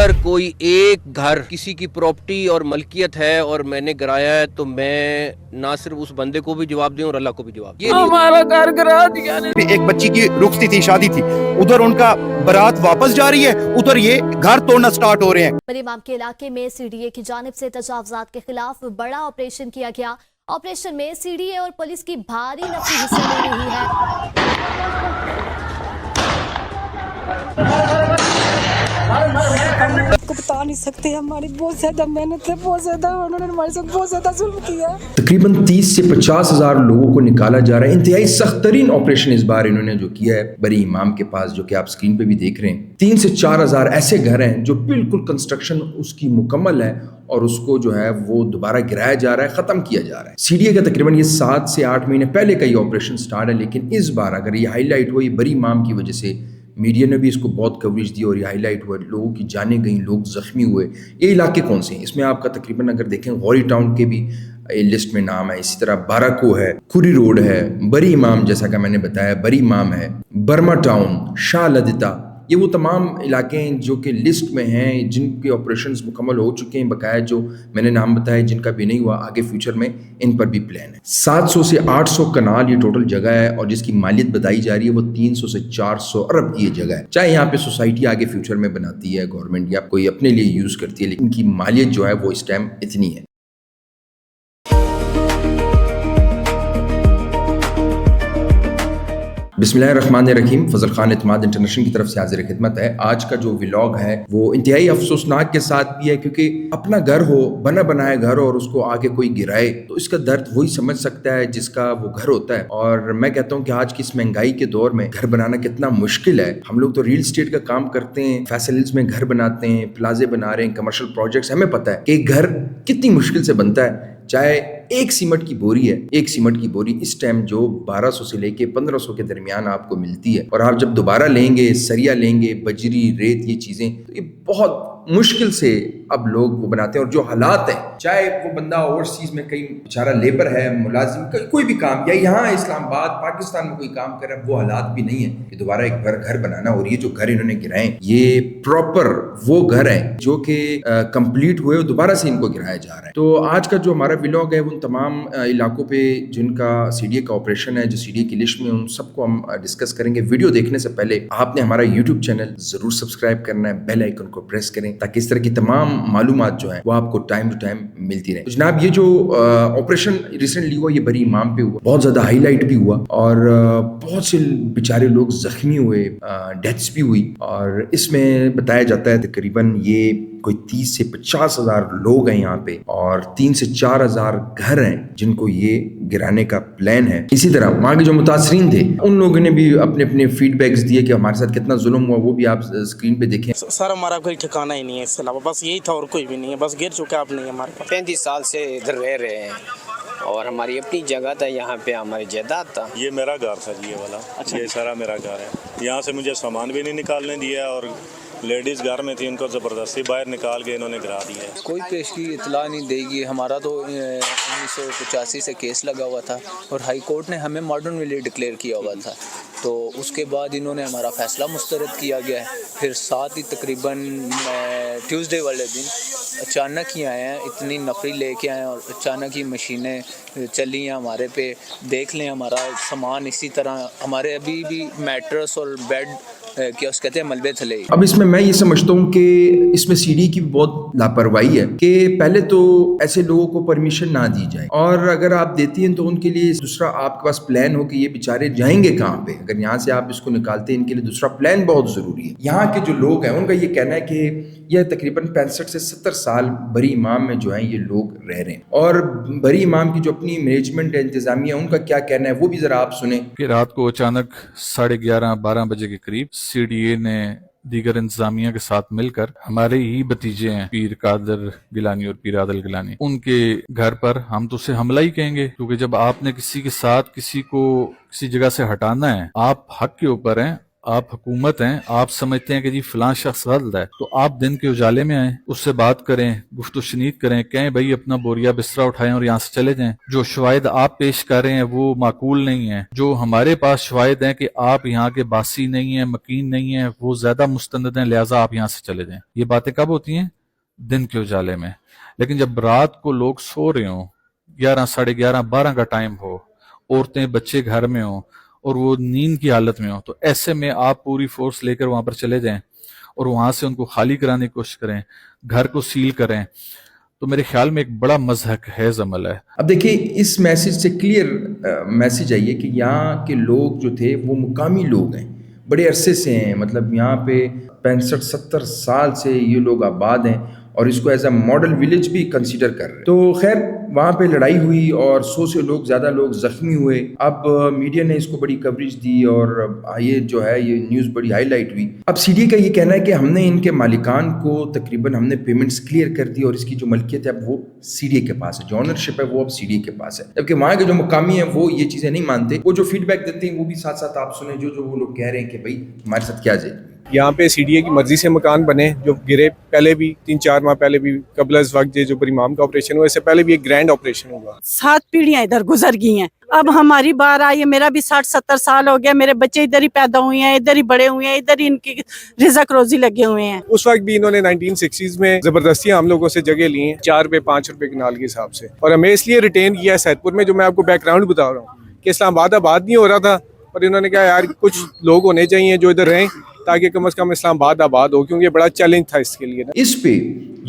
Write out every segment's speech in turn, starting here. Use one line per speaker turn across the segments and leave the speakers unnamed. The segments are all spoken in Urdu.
اگر کوئی ایک گھر کسی کی پراپرٹی اور ملکیت ہے اور میں نے گرایا ہے تو میں نہ صرف اس بندے کو بھی جواب دوں اور اللہ کو بھی جواب دوں.
ہمارا گھر گرا دیا نے.
ایک بچی کی رخصتی تھی، شادی تھی، ادھر ان کا بارات واپس جا رہی ہے، ادھر یہ گھر توڑنا سٹارٹ ہو رہے ہیں.
بری امام کے علاقے میں سی ڈی اے کی جانب سے تجاوزات کے خلاف بڑا آپریشن کیا گیا. آپریشن میں سی ڈی اے اور پولیس کی بھاری نفری حصہ لے رہی ہے.
کو بتا نہیں سکتے، ہماری بہت زیادہ محنت ہے، بہت زیادہ انہوں نے ہمارے ساتھ بہت زیادہ ظلم کیا.
تقریباً 30 سے 50 ہزار لوگوں کو نکالا جا رہا ہے. انتہائی سخت ترین آپریشن اس بار انہوں نے جو کیا ہے بری امام کے پاس، جو کہ آپ سکرین پہ بھی دیکھ رہے ہیں. 3 سے 4 ہزار ایسے گھر ہیں جو بالکل کنسٹرکشن اس کی مکمل ہے اور اس کو جو ہے وہ دوبارہ گرایا جا رہا ہے، ختم کیا جا رہا ہے. سی ڈی اے کا تقریباً یہ 7 سے 8 مہینے پہلے کا یہ آپریشن سٹارٹ ہے، لیکن اس بار اگر یہ ہائی لائٹ ہوا یہ بری امام کی وجہ سے، میڈیا نے بھی اس کو بہت کوریج دی اور یہ ہائی لائٹ ہوا، لوگوں کی جانیں گئیں، لوگ زخمی ہوئے. یہ علاقے کون سے ہیں؟ اس میں آپ کا تقریباً اگر دیکھیں غوری ٹاؤن کے بھی لسٹ میں نام ہے، اسی طرح بارکو ہے، کوری روڈ ہے، بری امام جیسا کہ میں نے بتایا بری امام ہے، برما ٹاؤن، شاہ لدتا، یہ وہ تمام علاقے ہیں جو کہ لسٹ میں ہیں، جن کے آپریشنز مکمل ہو چکے ہیں. بقایا جو میں نے نام بتایا، جن کا بھی نہیں ہوا، آگے فیوچر میں ان پر بھی پلان ہے. 700 سے 800 کنال یہ ٹوٹل جگہ ہے اور جس کی مالیت بتائی جا رہی ہے وہ 300 سے 400 ارب کی یہ جگہ ہے. چاہے یہاں پہ سوسائٹی آگے فیوچر میں بناتی ہے گورنمنٹ یا کوئی اپنے لیے یوز کرتی ہے، لیکن ان کی مالیت جو ہے وہ اس ٹائم اتنی ہے. بسم اللہ الرحمن الرحیم. فضل خان اعتماد انٹرنیشنل کی طرف سے حاضر خدمت ہے. آج کا جو ولاگ ہے وہ انتہائی افسوسناک کے ساتھ بھی ہے، کیونکہ اپنا گھر ہو، بنا بنایا گھر ہو اور اس کو آگے کوئی گرائے تو اس کا درد وہی سمجھ سکتا ہے جس کا وہ گھر ہوتا ہے. اور میں کہتا ہوں کہ آج کی اس مہنگائی کے دور میں گھر بنانا کتنا مشکل ہے. ہم لوگ تو ریل اسٹیٹ کا کام کرتے ہیں، فیصلز میں گھر بناتے ہیں، پلازے بنا رہے ہیں، کمرشل پروجیکٹس، ہمیں پتہ ہے کہ ایک گھر کتنی مشکل سے بنتا ہے. چاہے ایک سیمنٹ کی بوری ہے، ایک سیمنٹ کی بوری اس ٹائم جو 1200 سے لے کے 1500 کے درمیان آپ کو ملتی ہے، اور آپ جب دوبارہ لیں گے، سریا لیں گے، بجری، ریت، یہ چیزیں، تو یہ بہت مشکل سے اب لوگ وہ بناتے ہیں. اور جو حالات ہیں، چاہے وہ بندہ اوورسیز میں کہیں بیچارہ لیبر ہے، ملازم، کوئی بھی کام، یا یہاں اسلام آباد پاکستان میں کوئی کام کر رہا ہے، وہ حالات بھی نہیں ہے کہ دوبارہ ایک گھر بنانا. اور یہ جو گھر انہوں نے گرائے ہیں یہ پراپر وہ گھر ہیں جو کہ کمپلیٹ ہوئے اور دوبارہ سے ان کو گرایا جا رہا ہے. تو آج کا جو ہمارا ولاگ ہے وہ ان تمام علاقوں پہ جن کا سی ڈی اے کا آپریشن ہے، جو سی ڈی اے کی لسٹ میں، ان سب کو ہم ڈسکس کریں گے. ویڈیو دیکھنے سے پہلے آپ نے ہمارا یوٹیوب چینل ضرور سبسکرائب کرنا ہے، بیل آئیکن کو پریس کریں تاکہ اس طرح کی تمام معلومات جو ہیں وہ آپ کو ٹائم ٹو ٹائم ملتی رہیں. جناب، یہ جو آپریشن ریسنٹلی ہوا یہ بری امام پہ ہوا، بہت زیادہ ہائی لائٹ بھی ہوا اور بہت سے بیچارے لوگ زخمی ہوئے، ڈیتھس بھی ہوئی. اور اس میں بتایا جاتا ہے تقریباً یہ کوئی 30 سے 50 ہزار لوگ ہیں یہاں پہ اور 3 سے 4 ہزار گھر ہیں جن کو یہ گرانے کا پلان ہے. اسی طرح وہاں کے جو متاثرین تھے ان لوگوں نے بھی اپنے اپنے فیڈ بیکس دیے کہ ہمارے ساتھ کتنا ظلم ہوا، وہ بھی آپ اسکرین پہ دیکھیں.
سر ہمارا کوئی ٹھکانہ ہی نہیں ہے، اس کے علاوہ بس یہی تھا اور کوئی بھی نہیں ہے، بس گر چکا آپ نہیں. ہمارے پاس
35 سال سے ادھر رہ رہے ہیں اور ہماری اپنی جگہ تھا، یہاں پہ ہماری جائیداد تھا.
یہ میرا گھر تھا، یہ والا. اچھا، یہ سارا میرا گھر ہے. یہاں سے مجھے سامان بھی نہیں نکالنے دیا اور لیڈیز گھر میں تھی، ان کو زبردستی باہر نکال کے انہوں نے گرا دیا ہے.
کوئی پیشگی اطلاع نہیں دے گی. ہمارا تو 1985 سے کیس لگا ہوا تھا اور ہائی کورٹ نے ہمیں ماڈرن ولیج ڈکلیئر کیا ہوا تھا، تو اس کے بعد انہوں نے ہمارا فیصلہ مسترد کیا گیا ہے. پھر ساتھ ہی تقریباً ٹیوزڈے والے دن اچانک ہی آئے ہیں، اتنی نفری لے کے آئے ہیں اور اچانک ہی مشینیں چلی ہیں ہمارے پہ. دیکھ لیں ہمارا سامان اسی طرح، ہمارے ابھی بھی میٹرس اور بیڈ کیا اس کہتے ہیں ملبے تھلے.
اب اس میں یہ سمجھتا ہوں کہ اس میں سی ڈی کی بہت لاپرواہی ہے کہ پہلے تو ایسے لوگوں کو پرمیشن نہ دی جائے، اور اگر آپ دیتی ہیں تو ان کے لیے دوسرا آپ کے پاس پلان ہو کہ یہ بیچارے جائیں گے کہاں پہ. اگر یہاں سے آپ اس کو نکالتے ہیں، ان کے لیے دوسرا پلان بہت ضروری ہے. یہاں کے جو لوگ ہیں ان کا یہ کہنا ہے کہ یہ تقریباً 65 سے 70 سال بری امام میں جو ہیں یہ لوگ رہ رہے ہیں، اور بری امام کی جو اپنی مینجمنٹ ہے، انتظامیہ، ان کا کیا کہنا ہے وہ بھی ذرا آپ سنیں.
کہ رات کو اچانک 11:30-12 بجے کے قریب سی ڈی اے نے دیگر انتظامیہ کے ساتھ مل کر ہمارے ہی بھتیجے ہیں پیر قادر گیلانی اور پیر عادل گیلانی، ان کے گھر پر، ہم تو اسے حملہ ہی کہیں گے، کیونکہ جب آپ نے کسی کے ساتھ کسی کو کسی جگہ سے ہٹانا ہے، آپ حق کے اوپر ہیں آپ حکومت ہیں, آپ سمجھتے ہیں کہ جی فلاں شخص غلط ہے, تو آپ دن کے اجالے میں آئیں, اس سے بات کریں, گفت و شنید کریں, کہیں بھائی اپنا بوریا بسترا اٹھائیں اور یہاں سے چلے جائیں. جو شواہد آپ پیش کر رہے ہیں وہ معقول نہیں ہیں. جو ہمارے پاس شواہد ہیں کہ آپ یہاں کے باسی نہیں ہیں, مکین نہیں ہیں, وہ زیادہ مستند ہیں, لہٰذا آپ یہاں سے چلے جائیں. یہ باتیں کب ہوتی ہیں؟ دن کے اجالے میں. لیکن جب رات کو لوگ سو رہے ہوں, 11, 11:30, 12 کا ٹائم ہو, عورتیں بچے گھر میں ہوں اور وہ نیند کی حالت میں ہوں, تو ایسے میں آپ پوری فورس لے کر وہاں پر چلے جائیں اور وہاں سے ان کو خالی کرانے کی کوشش کریں, گھر کو سیل کریں, تو میرے خیال میں ایک بڑا مضحک حیز عمل ہے.
اب دیکھیں اس میسج سے کلیئر میسج آئیے کہ یہاں کے لوگ جو تھے وہ مقامی لوگ ہیں, بڑے عرصے سے ہیں, مطلب یہاں پہ 65-70 سال سے یہ لوگ آباد ہیں اور اس کو ایز اے ماڈل ولیج بھی کنسیڈر کر رہے ہیں. تو خیر وہاں پہ لڑائی ہوئی اور 100 سے زیادہ لوگ زخمی ہوئے. اب میڈیا نے اس کو بڑی کوریج دی اور یہ جو ہے یہ نیوز بڑی ہائی لائٹ ہوئی. اب سی ڈی کا یہ کہنا ہے کہ ہم نے ان کے مالکان کو تقریباً ہم نے پیمنٹس کلیئر کر دی اور اس کی جو ملکیت ہے اب وہ سی ڈی کے پاس ہے, جو آنرشپ ہے وہ اب سی ڈی کے پاس ہے. جبکہ وہاں کے جو مقامی ہیں وہ یہ چیزیں نہیں مانتے. وہ جو فیڈ بیک دیتے ہیں وہ بھی ساتھ ساتھ آپ سنیں, جو وہ لوگ کہہ رہے ہیں کہ بھائی ہمارے ساتھ کیا جائے.
یہاں پہ سی ڈی اے کی مرضی سے مکان بنے جو گرے, پہلے بھی 3-4 ماہ پہلے بھی قبل از وقت جو امام کا آپریشن ہوا, اس سے پہلے بھی ایک گرینڈ آپریشن ہوا.
7 پیڑھیاں ادھر گزر گئی ہیں, اب ہماری بار آئی ہے. میرا بھی 60-70 سال ہو گیا, میرے بچے ادھر ہی پیدا ہوئے ہیں, ادھر ہی بڑے ہوئے ہیں, ادھر ہی ان کی رزق روزی لگے ہوئے ہیں.
اس وقت بھی انہوں نے 1960s میں زبردستی ہم لوگوں سے جگہ لی ہیں 4 روپے 5 روپے کنال کے حساب سے, اور ہمیں اس لیے ریٹین کیا ہے سیدپور میں, جو میں آپ کو بیک گراؤنڈ بتا رہا ہوں کہ اسلام آباد نہیں ہو رہا تھا, اور انہوں نے کہا یار کچھ لوگ ہونے چاہیے جو ادھر رہیں تاکہ کم از کم اسلام آباد ہو, کیونکہ یہ بڑا چیلنج تھا اس کے لیے.
اس پہ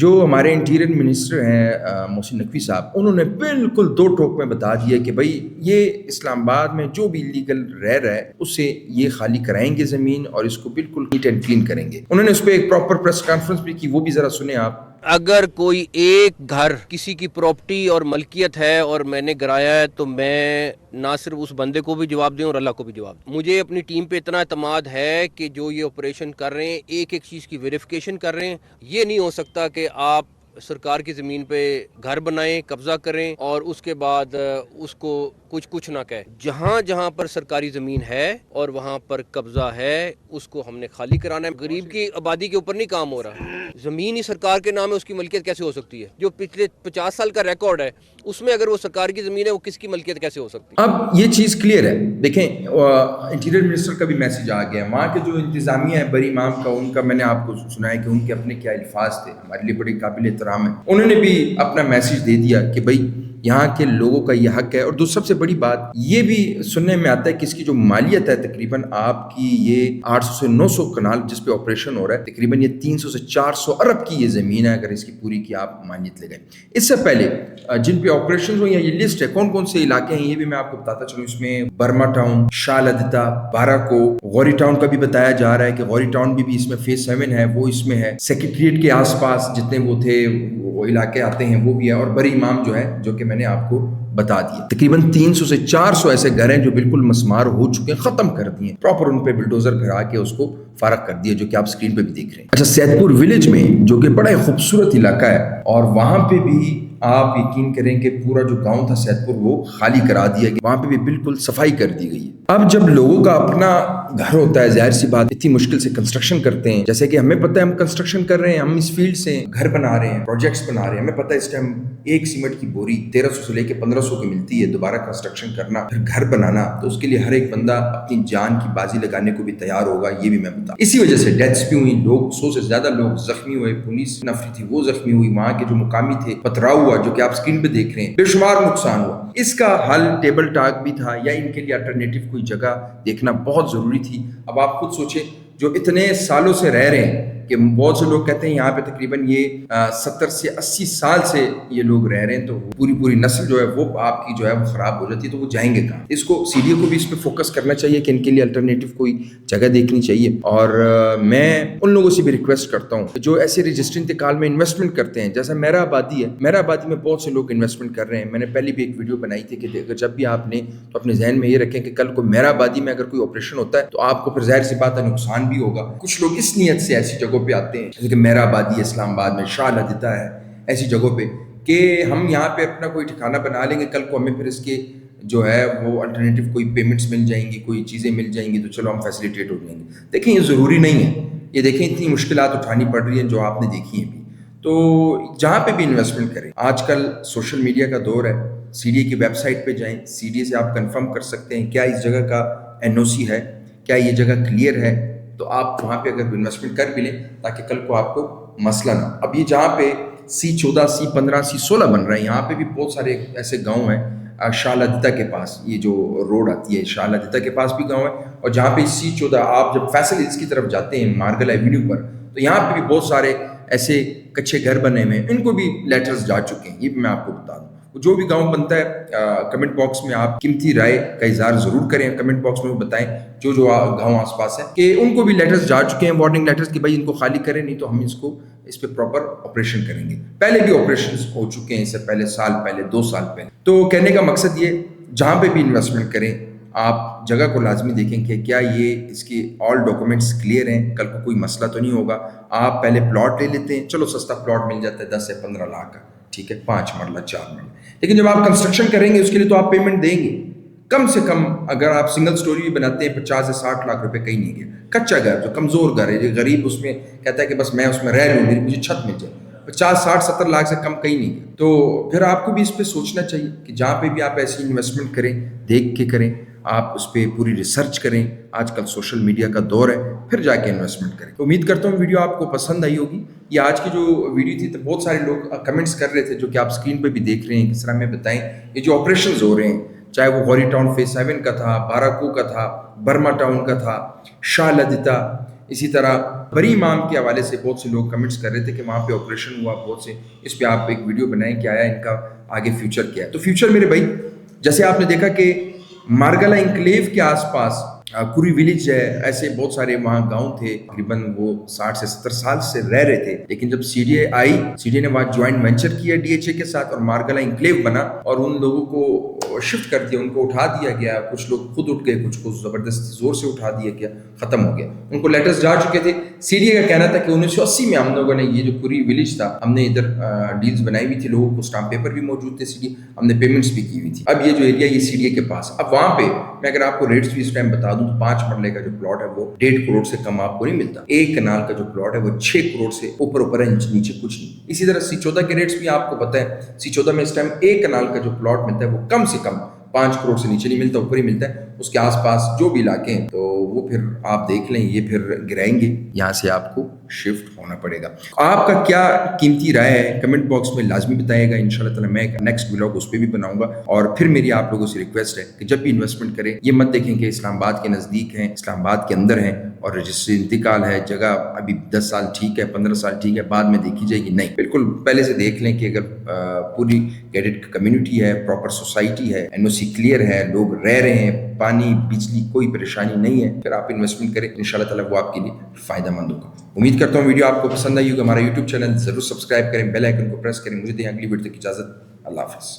جو ہمارے انٹیریئر منسٹر ہیں محسن نقوی صاحب, انہوں نے بالکل 2 ٹوک میں بتا دیا کہ بھائی یہ اسلام آباد میں جو بھی لیگل رہ رہا ہے اسے یہ خالی کرائیں گے زمین اور اس کو بالکل نیٹ اینڈ کلین کریں گے. انہوں نے اس پہ ایک پراپر پریس کانفرنس بھی کی, وہ بھی ذرا سنیں آپ.
اگر کوئی ایک گھر کسی کی پراپرٹی اور ملکیت ہے اور میں نے گرایا ہے تو میں نہ صرف اس بندے کو بھی جواب دوں اور اللہ کو بھی جواب دوں. مجھے اپنی ٹیم پہ اتنا اعتماد ہے کہ جو یہ آپریشن کر رہے ہیں ایک چیز کی ویریفیکیشن کر رہے ہیں. یہ نہیں ہو سکتا کہ آپ سرکار کی زمین پہ گھر بنائیں, قبضہ کریں اور اس کے بعد اس کو کچھ نہ کہے. جہاں پر سرکاری زمین ہے اور وہاں پر قبضہ ہے اس کو ہم نے خالی کرانا ہے. غریب کی آبادی کے اوپر نہیں کام ہو رہا. زمین ہی سرکار کے نام ہے, اس کی ملکیت کیسے ہو سکتی ہے؟ جو پچھلے 50 سال کا ریکارڈ ہے اس میں اگر وہ سرکار کی زمین ہے وہ کس کی ملکیت کیسے ہو سکتی ہے؟
اب یہ چیز کلیئر ہے. دیکھیں انٹیریئر منسٹر کا بھی میسج آ گیا, وہاں کے جو انتظامیہ ہے بری امام کا, ان کا میں نے آپ کو سنا ہے کہ ان کے اپنے کیا الفاظ تھے, ہمارے لیے بڑے قابل احترام ہے. انہوں نے بھی اپنا میسج دے دیا کہ بھائی یہاں کے لوگوں کا یہ حق ہے. اور سب سے بڑی بات یہ بھی سننے میں آتا ہے کہ اس کی جو مالیت ہے تقریباً آپ کی یہ 800 سے 900 کنال جس پہ آپریشن ہو رہا ہے, تقریباً یہ 300 سے 400 ارب کی یہ زمین ہے اگر اس کی پوری کی آپ مالیت لے گئے. اس سے پہلے جن پہ آپریشن ہوئی ہیں یہ لسٹ ہے کون کون سے علاقے ہیں یہ بھی میں آپ کو بتاتا چلوں. اس میں برما ٹاؤن, شالدتا, باراکو, غوری ٹاؤن کا بھی بتایا جا رہا ہے کہ غوری ٹاؤن بھی اس میں فیز 7 ہے, وہ اس میں ہے. سیکریٹریٹ کے آس پاس جتنے وہ تھے وہ علاقے آتے ہیں وہ بھی ہے, اور بری امام جو ہے جو کہ میں نے آپ کو بتا دیا. تقریباً 300 سے 400 ایسے گھر ہیں جو بالکل مسمار ہو چکے ہیں, ختم کر دیے, پراپر ان پہ بلڈوزر بھرا کے اس کو فارغ کر دیا, جو کہ آپ سکرین پہ بھی دیکھ رہے ہیں. اچھا, سیدپور ولیج میں جو کہ بڑا خوبصورت علاقہ ہے اور وہاں پہ بھی آپ یقین کریں کہ پورا جو گاؤں تھا سیدپور وہ خالی کرا دیا گیا, وہاں پہ بھی بالکل صفائی کر دی گئی ہے. اب جب لوگوں کا اپنا گھر ہوتا ہے ظاہر سی بات اتنی مشکل سے کنسٹرکشن کرتے ہیں, جیسے کہ ہمیں پتہ ہے ہم کنسٹرکشن کر رہے ہیں, ہم اس فیلڈ سے گھر بنا رہے ہیں, پروجیکٹس بنا رہے ہیں, ہمیں پتہ ہے اس ٹائم ایک سیمنٹ کی بوری 1300 سے لے کے 1500 کی ملتی ہے. دوبارہ کنسٹرکشن کرنا پھر گھر بنانا, تو اس کے لیے ہر ایک بندہ اپنی جان کی بازی لگانے کو بھی تیار ہوگا, یہ بھی میں بتا. اسی وجہ سے ڈیتھس بھی ہوئی, لوگ 100 سے زیادہ لوگ زخمی ہوئے, پولیس نفری تھی وہ زخمی ہوئی, وہاں کے جو مقامی تھے پتھراؤ ہوا جو کہ آپ اسکرین پہ دیکھ رہے ہیں, بے شمار نقصان ہوا. اس کا حل ٹیبل ٹاک بھی تھا یا ان کے لیے الٹرنیٹیو کوئی جگہ دیکھنا بہت ضروری تھی. اب آپ خود سوچیں جو اتنے سالوں سے رہ رہے ہیں, کہ بہت سے لوگ کہتے ہیں یہاں پہ تقریباً یہ 70 سے 80 سال سے یہ لوگ رہ رہے ہیں, تو پوری نسل جو ہے وہ آپ کی جو ہے وہ خراب ہو جاتی ہے, تو وہ جائیں گے کہاں؟ اس کو سی ڈی او کو بھی اس پہ فوکس کرنا چاہیے کہ ان کے لیے الٹرنیٹیو کوئی جگہ دیکھنی چاہیے. اور میں ان لوگوں سے بھی ریکویسٹ کرتا ہوں جو ایسے رجسٹر انتقال میں انویسٹمنٹ کرتے ہیں, جیسا میرا آبادی ہے, میرا آبادی میں بہت سے لوگ انویسٹمنٹ کر رہے ہیں. میں نے پہلے بھی ایک ویڈیو بنائی تھی کہ اگر جب بھی آپ نے تو اپنے ذہن میں یہ رکھیں کہ کل کو میرا آبادی میں اگر کوئی آپریشن ہوتا ہے تو آپ کو پھر ظاہر سی بات ہے نقصان بھی ہوگا. کچھ لوگ اس نیت سے ایسی جگہوں پہ آتے ہیں جیسے کہ میرا آبادی ہے, اسلام آباد میں شالدتا ہے, ایسی جگہوں پہ کہ ہم یہاں پہ اپنا کوئی ٹھکانہ بنا لیں گے, کل کو ہمیں پھر اس کے جو ہے وہ الٹرنیٹیو کوئی پیمنٹس مل جائیں گی, کوئی چیزیں مل جائیں گی تو چلو ہم فیسیلیٹیٹ ہو جائیں گے. دیکھیں یہ ضروری نہیں ہے, یہ دیکھیں اتنی مشکلات اٹھانی پڑ رہی ہیں جو آپ نے دیکھی ہیں بھی. تو جہاں پہ بھی انویسٹمنٹ کریں, آج کل سوشل میڈیا کا دور ہے, سی ڈی اے کی ویب سائٹ پہ جائیں, سی ڈی اے سے آپ کنفرم کر سکتے ہیں کیا اس جگہ کا این او سی ہے, کیا یہ جگہ کلیئر ہے, تو آپ وہاں پہ اگر انویسٹمنٹ کر بھی لیں تاکہ کل کو آپ کو مسئلہ نہ. اب یہ جہاں پہ C14, C15, C16 بن رہا ہے, یہاں پہ بھی بہت سارے ایسے گاؤں ہیں, شاہ لدیتا کے پاس یہ جو روڈ آتی ہے شاہ لدیتا کے پاس بھی گاؤں ہے, اور جہاں پہ C14 آپ جب فیصل ہلز کی طرف جاتے ہیں مارگل ایونیو پر, تو یہاں پہ بھی بہت سارے ایسے کچے گھر بنے ہوئے ہیں, ان کو بھی لیٹرز جا چکے ہیں. یہ بھی میں آپ کو بتا دوں. جو بھی گاؤں بنتا ہے کمنٹ باکس میں آپ قیمتی رائے کا اظہار ضرور کریں, کمنٹ باکس میں بتائیں جو گاؤں آس پاس ہیں کہ ان کو بھی لیٹرز جا چکے ہیں, وارننگ لیٹرز کہ بھائی ان کو خالی کریں, نہیں تو ہم اس پہ پراپر آپریشن کریں گے. پہلے بھی آپریشنز ہو چکے ہیں, اس سے پہلے سال پہلے 2 سال پہلے. تو کہنے کا مقصد یہ, جہاں پہ بھی انویسٹمنٹ کریں آپ جگہ کو لازمی دیکھیں کہ کیا یہ اس کی آل ڈاکومنٹس کلیئر ہیں, کل کو کوئی مسئلہ تو نہیں ہوگا. آپ پہلے پلاٹ لے لیتے ہیں, چلو سستا پلاٹ مل جاتا ہے 10 سے 15 لاکھ کا, ٹھیک ہے, 5 مرلہ 4 مرلہ, لیکن جب آپ کنسٹرکشن کریں گے اس کے لیے تو آپ پیمنٹ دیں گے کم سے کم. اگر آپ سنگل سٹوری بھی بناتے ہیں 50 سے 60 لاکھ روپے کہیں نہیں گیا. کچا گھر جو کمزور گھر ہے, جو غریب اس میں کہتا ہے کہ بس میں اس میں رہ لوں, مجھے چھت مل جائے, 50, 60, 70 لاکھ سے کم کہیں نہیں گیا. تو پھر آپ کو بھی اس پہ سوچنا چاہیے کہ جہاں پہ بھی آپ ایسی انویسٹمنٹ کریں دیکھ کے کریں, آپ اس پہ پوری ریسرچ کریں. آج کل سوشل میڈیا کا دور ہے, پھر جا کے انویسٹمنٹ کریں. تو امید کرتا ہوں ویڈیو آپ کو پسند آئی ہوگی. یہ آج کی جو ویڈیو تھی تو بہت سارے لوگ کمنٹس کر رہے تھے جو کہ آپ اسکرین پہ بھی دیکھ رہے ہیں. کس طرح ہمیں بتائیں یہ جو آپریشنز ہو رہے ہیں, چاہے وہ غوری ٹاؤن فیز 7 کا تھا, باراکو کا تھا, برما ٹاؤن کا تھا, شاہ لدیتا, اسی طرح بری امام کے حوالے سے بہت سے لوگ کمنٹس کر رہے تھے کہ وہاں پہ آپریشن ہوا بہت سے. اس پہ آپ ایک ویڈیو بنائیں کہ آیا ان کا آگے فیوچر کیا ہے. تو فیوچر میرے بھائی, جیسے آپ نے دیکھا کہ مارگلا انکلیو کے آس پاس کوری ولیج ہے, ایسے بہت سارے وہاں گاؤں تھے, تقریباً وہ 60 سے 70 سال سے رہ رہے تھے. لیکن جب C D A I, C D A نے وہاں جوائنٹ وینچر کیا ڈی ایچ اے کے ساتھ, اور مارگلا انکلیو بنا, اور ان لوگوں کو شفٹ کر دیا, ان کو اٹھا دیا گیا. کچھ لوگ خود اٹھ گئے, کچھ کو زبردستی زور سے اٹھا دیا گیا, ختم ہو گیا. ان کو لیٹرز جا چکے تھے. سی ڈی اے کا کہنا تھا کہ 1980 میں ہم لوگوں نے یہ جو کوری ولیج تھا, ہم نے ادھر ڈیلز بنائی ہوئی تھی, لوگوں کو اسٹامپ پیپر بھی موجود تھے, سی ڈی ہم نے پیمنٹس بھی کی ہوئی تھی. اب یہ جو ایریا یہ سی ڈی اے کے پاس, اب وہاں پہ میں اگر آپ کو ریٹس بھی اس ٹائم بتا دوں تو 5 مرلے کا جو پلاٹ ہے وہ 1.5 کروڑ سے کم آپ کو نہیں ملتا. 1 کنال کا جو پلاٹ ہے وہ 6 کروڑ سے اوپر ہے, نیچے کچھ نہیں. اسی طرح C14 کے ریٹس بھی آپ کو پتہ ہے, C14 میں اس ٹائم 1 کنال کا جو پلاٹ ملتا ہے وہ کم سے کم 5 کروڑ سے نیچے نہیں ملتا, اوپر ہی ملتا ہے. اس کے آس پاس جو بھی علاقے ہیں تو وہ پھر آپ دیکھ لیں, یہ پھر گرائیں گے, یہاں سے آپ کو شفٹ ہونا پڑے گا. آپ کا کیا قیمتی رائے ہے کمنٹ باکس میں لازمی بتائیے گا. انشاءاللہ تعالی میں ایک نیکسٹ ولاگ اس پہ بھی بناؤں گا. اور پھر میری آپ لوگوں سے ریکویسٹ ہے کہ جب بھی انویسٹمنٹ کریں یہ مت دیکھیں کہ اسلام آباد کے نزدیک ہیں, اسلام آباد کے اندر ہیں اور رجسٹری انتقال ہے, جگہ ابھی 10 سال ٹھیک ہے, 15 سال ٹھیک ہے, بعد میں دیکھی جائے گی. نہیں, بالکل پہلے سے دیکھ لیں کہ اگر پوری گیٹڈ کمیونٹی ہے, پراپر سوسائٹی ہے, این او سی کلیئر ہے, لوگ رہ رہے ہیں, پانی بجلی کوئی پریشانی نہیں ہے, پھر آپ انویسٹمنٹ کریں. انشاءاللہ تعالی وہ آپ کے لیے فائدہ مند ہوگا. امید کرتا ہوں ویڈیو آپ کو پسند آئی ہوگی. ہمارا یوٹیوب چینل ضرور سبسکرائب کریں, بیل آئیکن کو پریس کریں. مجھے دیں اگلی ویڈیو تک اجازت. اللہ حافظ.